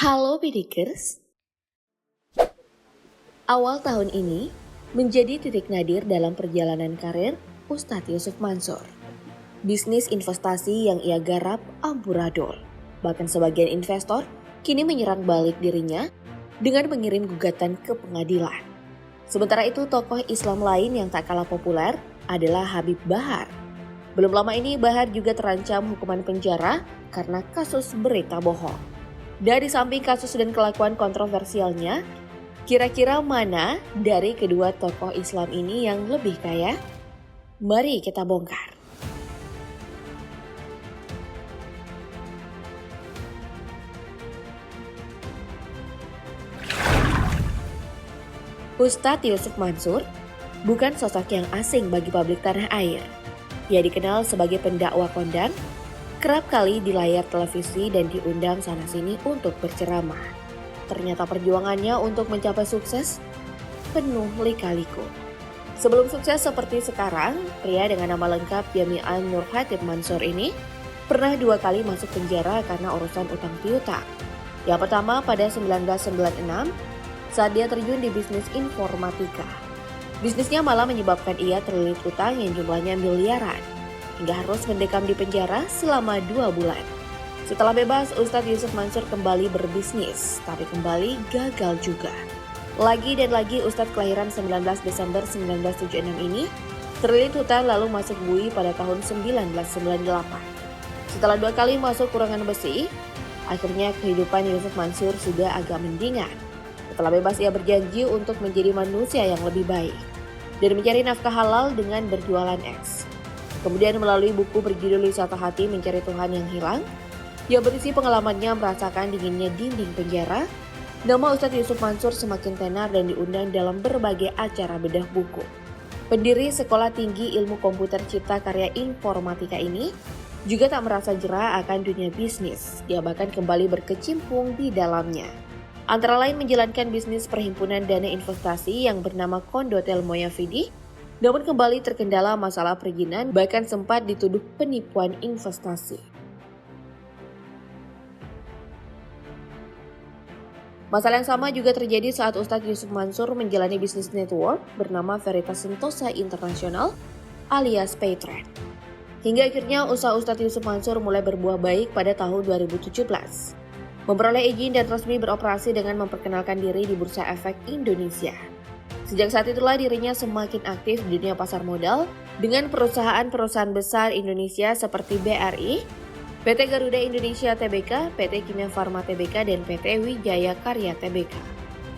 Halo Pedikers, awal tahun ini menjadi titik nadir dalam perjalanan karir Ustadz Yusuf Mansur. Bisnis investasi yang ia garap amburadul. Bahkan sebagian investor kini menyerang balik dirinya dengan mengirim gugatan ke pengadilan. Sementara itu tokoh Islam lain yang tak kalah populer adalah Habib Bahar. Belum lama ini Bahar juga terancam hukuman penjara karena kasus berita bohong. Dari samping kasus dan kelakuan kontroversialnya, kira-kira mana dari kedua tokoh Islam ini yang lebih kaya? Mari kita bongkar. Ustadz Yusuf Mansur bukan sosok yang asing bagi publik tanah air. Ia dikenal sebagai pendakwah kondang, kerap kali di layar televisi dan diundang sana-sini untuk berceramah. Ternyata perjuangannya untuk mencapai sukses penuh lika-liku. Sebelum sukses seperti sekarang, pria dengan nama lengkap Jami'an Nur Khatib Mansur ini pernah 2 kali masuk penjara karena urusan utang piutang. Yang pertama pada 1996 saat dia terjun di bisnis informatika. Bisnisnya malah menyebabkan ia terlilit utang yang jumlahnya miliaran, hingga harus mendekam di penjara selama 2 bulan. Setelah bebas, Ustadz Yusuf Mansur kembali berbisnis, tapi kembali gagal juga. Lagi dan lagi Ustadz kelahiran 19 Desember 1976 ini terlilit hutang lalu masuk bui pada tahun 1998. Setelah 2 kali masuk kurungan besi, akhirnya kehidupan Yusuf Mansur sudah agak mendingan. Setelah bebas ia berjanji untuk menjadi manusia yang lebih baik dan mencari nafkah halal dengan berjualan eks. Kemudian melalui buku berjudul Wisata Hati Mencari Tuhan yang Hilang, yang berisi pengalamannya merasakan dinginnya dinding penjara, nama Ustadz Yusuf Mansur semakin tenar dan diundang dalam berbagai acara bedah buku. Pendiri Sekolah Tinggi Ilmu Komputer Cipta Karya Informatika ini juga tak merasa jera akan dunia bisnis. Dia bahkan kembali berkecimpung di dalamnya. Antara lain menjalankan bisnis perhimpunan dana investasi yang bernama Kondotel Moyafidi, namun kembali terkendala masalah perizinan, bahkan sempat dituduh penipuan investasi. Masalah yang sama juga terjadi saat Ustadz Yusuf Mansur menjalani bisnis network bernama Veritas Sentosa International alias Paytrade. Hingga akhirnya usaha Ustadz Yusuf Mansur mulai berbuah baik pada tahun 2017. Memperoleh izin dan resmi beroperasi dengan memperkenalkan diri di Bursa Efek Indonesia. Sejak saat itulah dirinya semakin aktif di dunia pasar modal dengan perusahaan-perusahaan besar Indonesia seperti BRI, PT Garuda Indonesia Tbk, PT Kimia Farma Tbk, dan PT Wijaya Karya Tbk.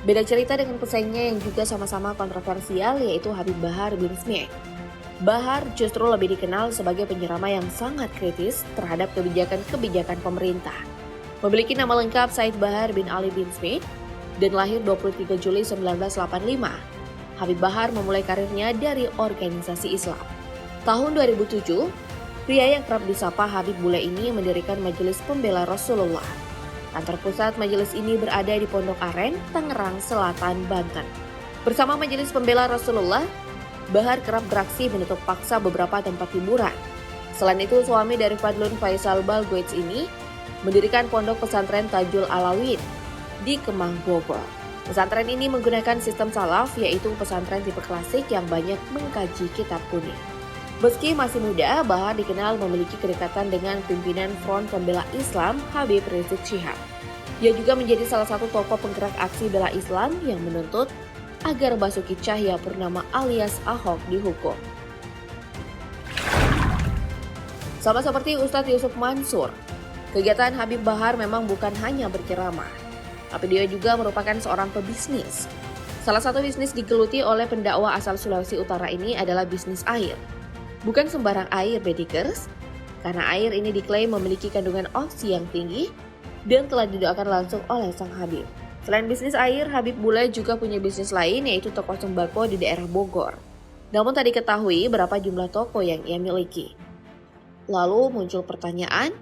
Beda cerita dengan pesaingnya yang juga sama-sama kontroversial yaitu Habib Bahar bin Smith. Bahar justru lebih dikenal sebagai penyerama yang sangat kritis terhadap kebijakan-kebijakan pemerintah. Memiliki nama lengkap Said Bahar bin Ali bin Smith dan lahir 23 Juli 1985. Habib Bahar memulai karirnya dari organisasi Islam. Tahun 2007, pria yang kerap disapa Habib Bule ini mendirikan Majelis Pembela Rasulullah. Kantor pusat majelis ini berada di Pondok Aren, Tangerang Selatan, Banten. Bersama Majelis Pembela Rasulullah, Bahar kerap beraksi menutup paksa beberapa tempat hiburan. Selain itu, suami dari Fadlun Faisal Balgoits ini mendirikan pondok pesantren Tajul Alawin di Kemang, Bogor. Pesantren ini menggunakan sistem salaf, yaitu pesantren tipe klasik yang banyak mengkaji kitab kuning. Meski masih muda, Bahar dikenal memiliki kedekatan dengan pimpinan Front Pembela Islam Habib Rizik Syihab. Ia juga menjadi salah satu tokoh penggerak aksi bela Islam yang menuntut agar Basuki Cahayapurnama alias Ahok dihukum. Sama seperti Ustadz Yusuf Mansur, kegiatan Habib Bahar memang bukan hanya berceramah, tapi dia juga merupakan seorang pebisnis. Salah satu bisnis digeluti oleh pendakwa asal Sulawesi Utara ini adalah bisnis air. Bukan sembarang air, Bedikers, karena air ini diklaim memiliki kandungan oksi yang tinggi dan telah didoakan langsung oleh sang Habib. Selain bisnis air, Habib Bule juga punya bisnis lain yaitu toko sembako di daerah Bogor. Namun tak diketahui berapa jumlah toko yang ia miliki. Lalu muncul pertanyaan,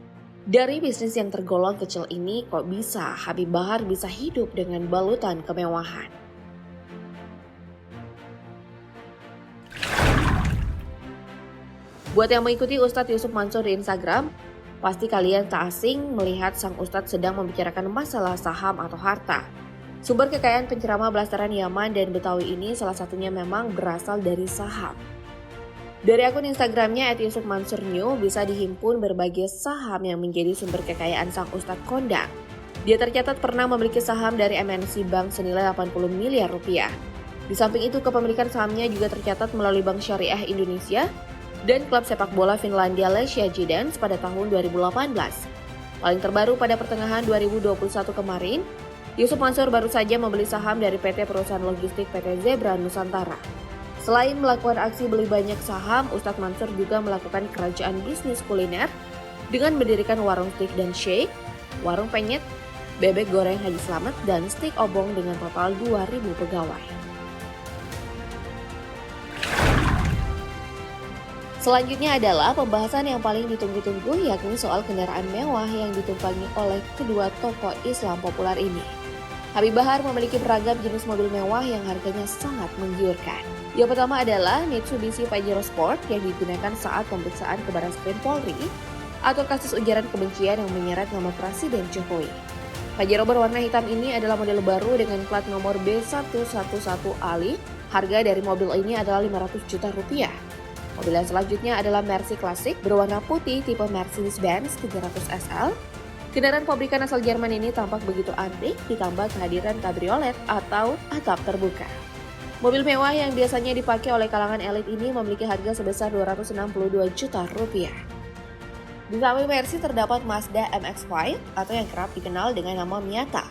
dari bisnis yang tergolong kecil ini kok bisa Habib Bahar bisa hidup dengan balutan kemewahan? Buat yang mengikuti Ustadz Yusuf Mansur di Instagram, Pasti kalian tak asing melihat sang ustadz sedang membicarakan masalah saham atau harta. Sumber kekayaan penceramah blasteran Yaman dan Betawi ini salah satunya memang berasal dari saham. Dari akun Instagramnya @yusufmansurnew bisa dihimpun berbagai saham yang menjadi sumber kekayaan sang ustadz kondang. Dia tercatat pernah memiliki saham dari MNC Bank senilai 80 miliar rupiah. Di samping itu, kepemilikan sahamnya juga tercatat melalui Bank Syariah Indonesia dan klub sepak bola Finlandia Legia Gidans pada tahun 2018. Paling terbaru pada pertengahan 2021 kemarin, Yusuf Mansur baru saja membeli saham dari PT Perusahaan Logistik PT Zebra Nusantara. Selain melakukan aksi beli banyak saham, Ustadz Mansur juga melakukan kerajaan bisnis kuliner dengan mendirikan warung steak dan shake, warung penyet, bebek goreng Haji Slamet, dan steak obong dengan total 2.000 pegawai. Selanjutnya adalah pembahasan yang paling ditunggu-tunggu, yakni soal kendaraan mewah yang ditumpangi oleh kedua tokoh Islam populer ini. Habib Bahar memiliki beragam jenis mobil mewah yang harganya sangat menggiurkan. Yang pertama adalah Mitsubishi Pajero Sport yang digunakan saat pemeriksaan ke Barreskrim Polri atau kasus ujaran kebencian yang menyeret nama Presiden Jokowi. Pajero berwarna hitam ini adalah model baru dengan plat nomor B111 Ali. Harga dari mobil ini adalah 500 juta rupiah. Mobil yang selanjutnya adalah Mercy Classic berwarna putih tipe Mercedes-Benz 300 SL. Kendaraan pabrikan asal Jerman ini tampak begitu antik ditambah kehadiran kabriolet atau atap terbuka. Mobil mewah yang biasanya dipakai oleh kalangan elit ini memiliki harga sebesar 262 juta rupiah. Di samping Mercy terdapat Mazda MX-5 atau yang kerap dikenal dengan nama Miata.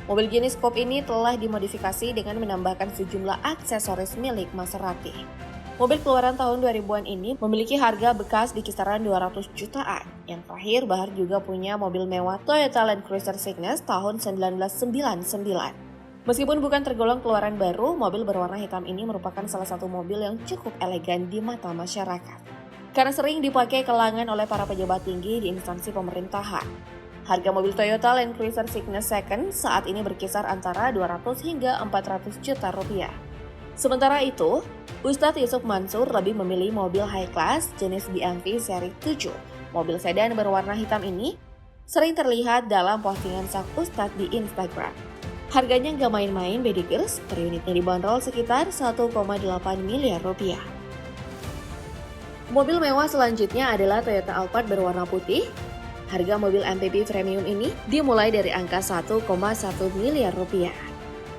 Mobil jenis coupe ini telah dimodifikasi dengan menambahkan sejumlah aksesoris milik Maserati. Mobil keluaran tahun 2000-an ini memiliki harga bekas di kisaran 200 jutaan. Yang terakhir, Bahar juga punya mobil mewah Toyota Land Cruiser Cygnus tahun 1999. Meskipun bukan tergolong keluaran baru, mobil berwarna hitam ini merupakan salah satu mobil yang cukup elegan di mata masyarakat. Karena sering dipakai kalangan oleh para pejabat tinggi di instansi pemerintahan. Harga mobil Toyota Land Cruiser Cygnus Second saat ini berkisar antara 200 hingga 400 juta rupiah. Sementara itu, Ustadz Yusuf Mansur lebih memilih mobil high class jenis BMW seri 7. Mobil sedan berwarna hitam ini sering terlihat dalam postingan sang Ustadz di Instagram. Harganya nggak main-main baby girls, per unitnya dibanderol sekitar 1,8 miliar rupiah. Mobil mewah selanjutnya adalah Toyota Alphard berwarna putih. Harga mobil MPV premium ini dimulai dari angka 1,1 miliar rupiah.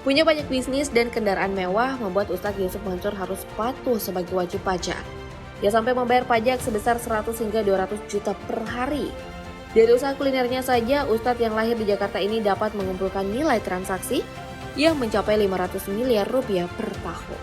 Punya banyak bisnis dan kendaraan mewah membuat Ustadz Yusuf Mansur harus patuh sebagai wajib pajak. Dia sampai membayar pajak sebesar 100 hingga 200 juta per hari. Dari usaha kulinernya saja, Ustadz yang lahir di Jakarta ini dapat mengumpulkan nilai transaksi yang mencapai 500 miliar rupiah per tahun.